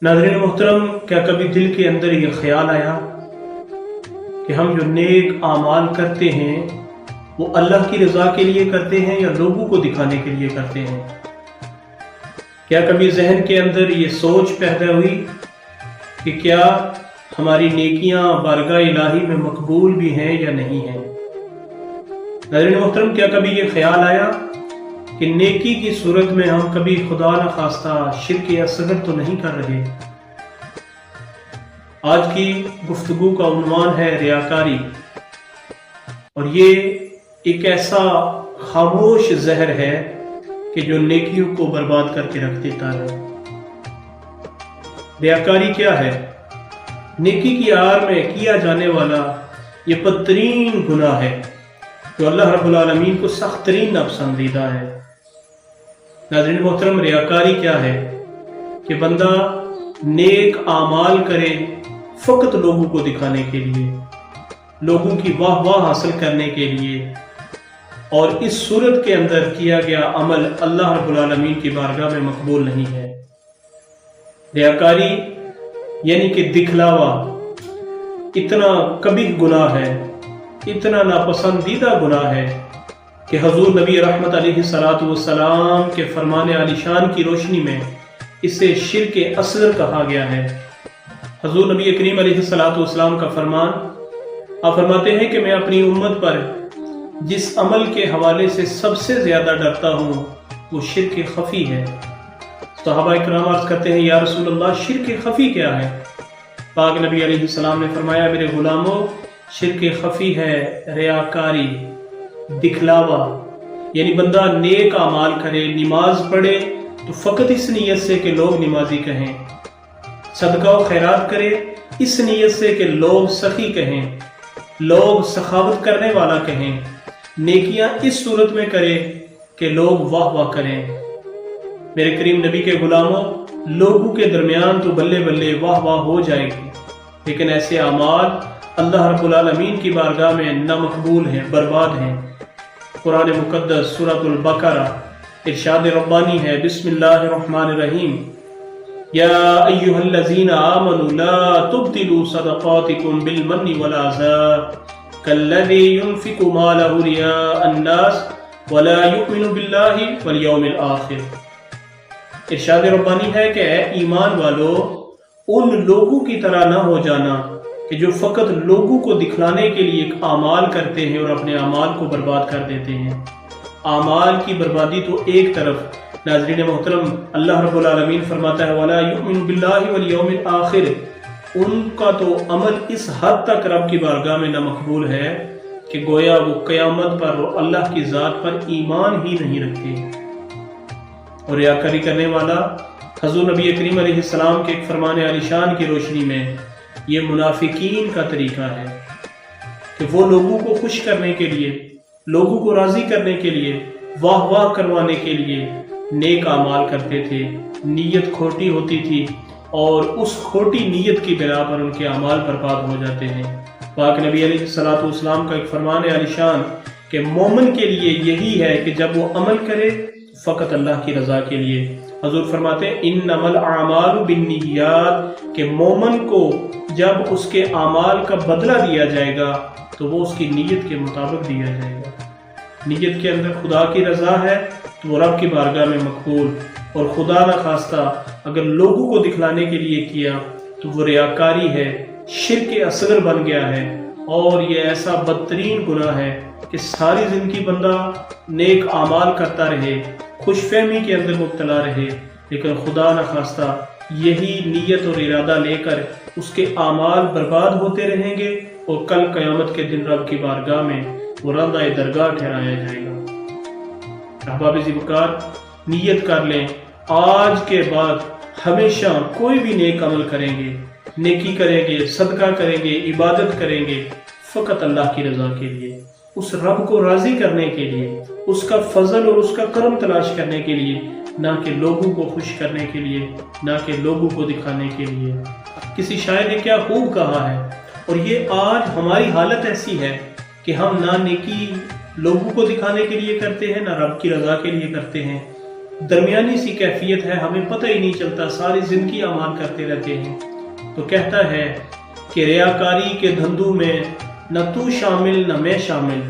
नाज़रीन मोहतरम, क्या कभी दिल के अंदर ये ख्याल आया कि हम जो नेक आमाल करते हैं वो अल्लाह की रज़ा के लिए करते हैं या लोगों को दिखाने के लिए करते हैं? क्या कभी जहन के अंदर ये सोच पैदा हुई कि क्या हमारी नेकियां बारगाह इलाही में मकबूल भी हैं या नहीं हैं? नाज़रीन मोहतरम, क्या कभी ये ख्याल आया कि नेकी की सूरत में हम कभी खुदा न खास्ता शिर्क असगर तो नहीं कर रहे? आज की गुफ्तगू का उन्वान है रियाकारी, और ये एक ऐसा खामोश जहर है कि जो नेकियों को बर्बाद करके रख देता है। रियाकारी क्या है? नेकी की आड़ में किया जाने वाला ये बदतरीन गुनाह है जो अल्लाह रब्बुल आलमीन को सख्त तरीन नापसंदीदा है। नाज़रीन मोहतरम, रियाकारी क्या है कि बंदा नेक आमाल करे फकत लोगों को दिखाने के लिए, लोगों की वाह वाह हासिल करने के लिए, और इस सूरत के अंदर किया गया अमल अल्लाह रब्बुल आलमीन की बारगाह में मकबूल नहीं है। रियाकारी यानी कि दिखलावा इतना कबीह गुनाह है, इतना नापसंदीदा गुनाह है कि हजूर नबी रहमत अलैहिस्सलातु वस्सलाम के फरमाने आलिशान की रोशनी में इसे शिर्क असगर कहा गया है। हजूर नबी करीम अलैहिस्सलातु वस्सलाम का फरमान, आप फरमाते हैं कि मैं अपनी उम्मत पर जिस अमल के हवाले से सबसे ज्यादा डरता हूँ वो शिर्क खफी है। सहाबा इकराम अर्ज़ करते हैं, या रसूल अल्लाह, शिर्क खफी क्या है? पाक नबी अलैहिस्सलाम ने फरमाया, मेरे गुलामों, शिर्क खफी है रियाकारी, दिखलावा। यानी बंदा नेक आमाल करे, नमाज पढ़े तो फकत इस नीयत से कि लोग नमाजी कहें, सदका व खैरात करे इस नीयत से कि लोग सखी कहें, लोग सखावत करने वाला कहें, नेकियां इस सूरत में करे कि लोग वाह वाह करें। मेरे करीम नबी के गुलामों, लोगों के दरमियान तो बल्ले बल्ले वाह वाह हो जाएगी, लेकिन ऐसे आमाल अल्लाह रब्बुल आलमीन की बारगाह में नामकबूल हैं, बर्बाद हैं। कुरान मुकद्दस सूरतुल बकरा इरशाद रब्बानी है, बिस्मिल्लाहिर्रहमानिर्रहीम, या अय्युहल्लज़ीना आमनू ला तुब्तिलू सदक़ातिकुम बिलमन्नि वल अज़ा कल्लज़ी युनफ़िक़ु मालहु रियाअन नास वला युमिनु बिल्लाहि वल यौमिल आखिर। इरशाद रब्बानी है कि ऐ ईमान वालो, उन लोगों की तरह ना हो जाना कि जो फकत लोगों को दिखलाने के लिए एक आमाल करते हैं और अपने आमाल को बर्बाद कर देते हैं। आमाल की बर्बादी तो एक तरफ, नाज़रीन मोहतरम, अल्लाह रब्बुल आलमीन फरमाता है, वला युमिनु बिल्लाहि वल यौमिल आखिर, उनका तो अमल इस हद तक रब की बारगाह में नामकबूल है कि गोया वो क़यामत पर और अल्लाह की ज़ात पर ईमान ही नहीं रखते। और रियाकारी करने वाला हज़ूर नबी करीम अलैहिस्सलाम के एक फरमाने आलिशान की रोशनी में ये मुनाफिकीन का तरीका है कि वो लोगों को खुश करने के लिए, लोगों को राजी करने के लिए, वाह वाह करवाने के लिए नेक आमाल करते थे। नीयत खोटी होती थी और उस खोटी नीयत की बिना पर उनके अमाल बर्बाद हो जाते हैं। पाक नबी अलैहिस्सलातु वस्सलाम का एक फरमान आलिशान कि मोमिन के लिए यही है कि जब वो अमल करे फकत अल्लाह की रजा के लिए। हजूर फरमाते हैं, इन्नमल आमालु बिन्निय्यात, कि मोमिन को जब उसके आमाल का बदला दिया जाएगा तो वो उसकी नीयत के मुताबिक दिया जाएगा। नीयत के अंदर खुदा की रजा है तो वो रब की बारगाह में मकबूल, और खुदा न खास्ता अगर लोगों को दिखलाने के लिए किया तो वो रियाकारी है, शिर्क असगर बन गया है। और ये ऐसा बदतरीन गुनाह है कि सारी जिंदगी बंदा नेक आमाल करता रहे, खुशफहमी के अंदर मुब्तला रहे, लेकिन खुदा न खास्ता यही नीयत और इरादा लेकर उसके आमाल बर्बाद होते रहेंगे और कल क़यामत के दिन रब की बारगाह में वो रज़ाए दरगाह ठहराया जाएगा। अहबाब ज़िब्कार, नीयत कर लें, आज के बाद हमेशा कोई भी नेक अमल करेंगे, नेकी करेंगे, सदका करेंगे, इबादत करेंगे फ़कत अल्लाह की रज़ा के लिए, उस रब को राज़ी करने के लिए, उसका फजल और उसका करम तलाश करने के लिए, ना कि लोगों को खुश करने के लिए, ना कि लोगों को दिखाने के लिए। किसी शायर ने क्या खूब कहा है, और ये आज हमारी हालत ऐसी है कि हम ना नेकी लोगों को दिखाने के लिए करते हैं, ना रब की रजा के लिए करते हैं। درمیانی سی کیفیت ہے، ہمیں پتہ ہی نہیں چلتا، ساری زندگی اعمال کرتے رہتے ہیں۔ تو کہتا ہے کہ ریاکاری کے دھندوں میں نہ تو شامل نہ میں شامل،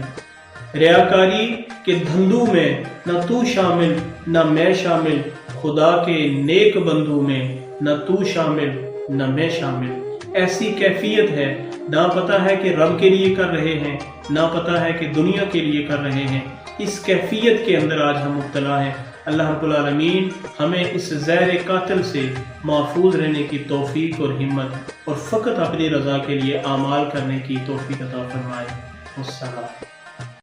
ریاکاری کے دھندوں میں نہ تو شامل نہ میں شامل، خدا کے نیک بندوں میں نہ تو شامل نہ میں شامل۔ ایسی کیفیت ہے، نہ پتہ ہے کہ رب کے لیے کر رہے ہیں، نہ پتہ ہے کہ دنیا کے لیے کر رہے ہیں۔ اس کیفیت کے اندر آج ہم مبتلا ہیں۔ اللہ رب العالمین ہمیں اس زہر قاتل سے محفوظ رہنے کی توفیق اور ہمت اور فقط اپنی رضا کے لیے اعمال کرنے کی توفیق عطا فرمائے۔ والسلام۔